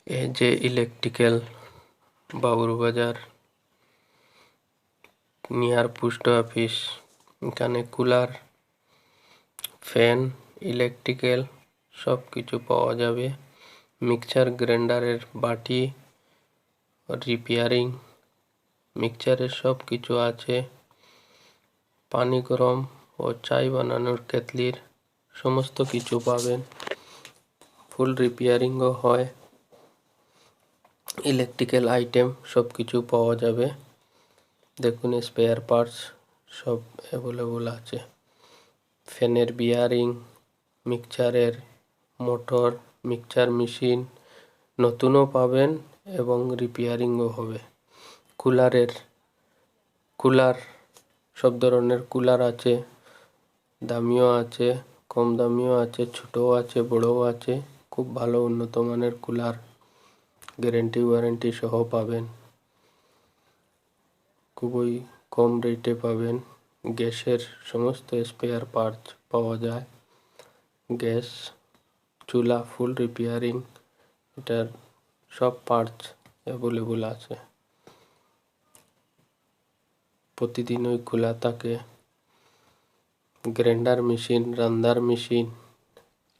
এই যে electrical Baburbazar near post office, এখানে কুলার, ফ্যান, ইলেকট্রিক্যাল সব কিছু পাওয়া যাবে। মিক্সচার গ্রাইন্ডারের বাটি, রিপেয়ারিং, মিক্সচারের সব কিছু আছে। পানি গরম ও চাই বানানোর কেতলির সমস্ত কিছু পাবেন। ফুল রিপেয়ারিংও হয়। ইলেকট্রিক্যাল আইটেম সব কিছু পাওয়া যাবে। দেখুন স্পেয়ার পার্টস সব অ্যাভেলেবল আছে। ফ্যানের বিয়ারিং, মিক্সচারের মোটর, মিক্সচার মেশিন নতুনও পাবেন এবং রিপেয়ারিংও হবে। কুলার সব ধরনের কুলার আছে, দামিও আছে, কম দামিও আছে, ছোটও আছে, বড়ও আছে। খুব ভালো উন্নত মানের কুলার, গ্যারেন্টি ওয়ারেন্টি সহ পাবেন। খুবই কম রেটে পাবেন। গ্যাসের সমস্ত স্পেয়ার পার্টস পাওয়া যায়। গ্যাস চুলা ফুল রিপেয়ারিং, এটার সব পার্টস অ্যাভেলেবল আছে। প্রতিদিনই খোলা থাকে। গ্রাইন্ডার মেশিন, রান্নার machine,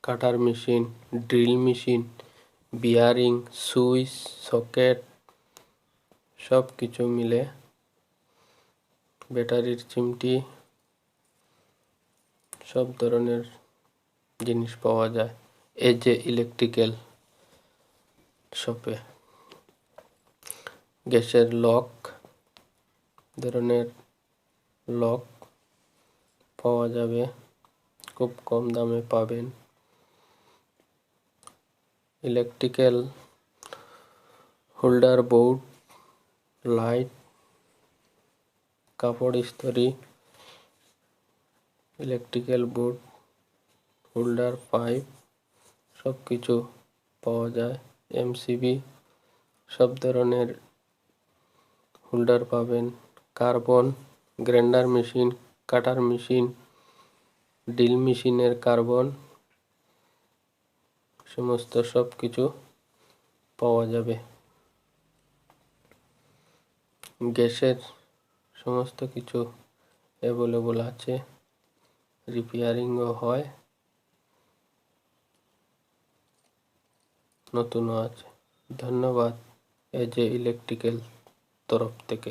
cutter machine, drill machine, bearing, switch, socket সব কিছু মিলে, ব্যাটারির চিমটি সব ধরনের জিনিস পাওয়া যায় এই যে ইলেকট্রিক্যাল শপে। গ্যাসের লক ধরনের লক পাওয়া যাবে, খুব কম দামে পাবেন। ইলেকট্রিক্যাল হোল্ডার বোর্ড, লাইট, কাপড় ইস্ত্রি, ইলেকট্রিক্যাল বোর্ড, হোল্ডার, পাইপ সব কিছু পাওয়া যায়। এমসিবি সব ধরনের হোল্ডার পাবেন। Carbon, grinder machine, cutter machine, drill মেশিনের কার্বন সমস্ত সব কিছু পাওয়া যাবে। গ্যাসের সমস্ত কিছু অ্যাভেলেবল আছে, রিপেয়ারিংও হয়, নতুনও আছে। ধন্যবাদ এই যে ইলেকট্রিক্যাল তরফ থেকে।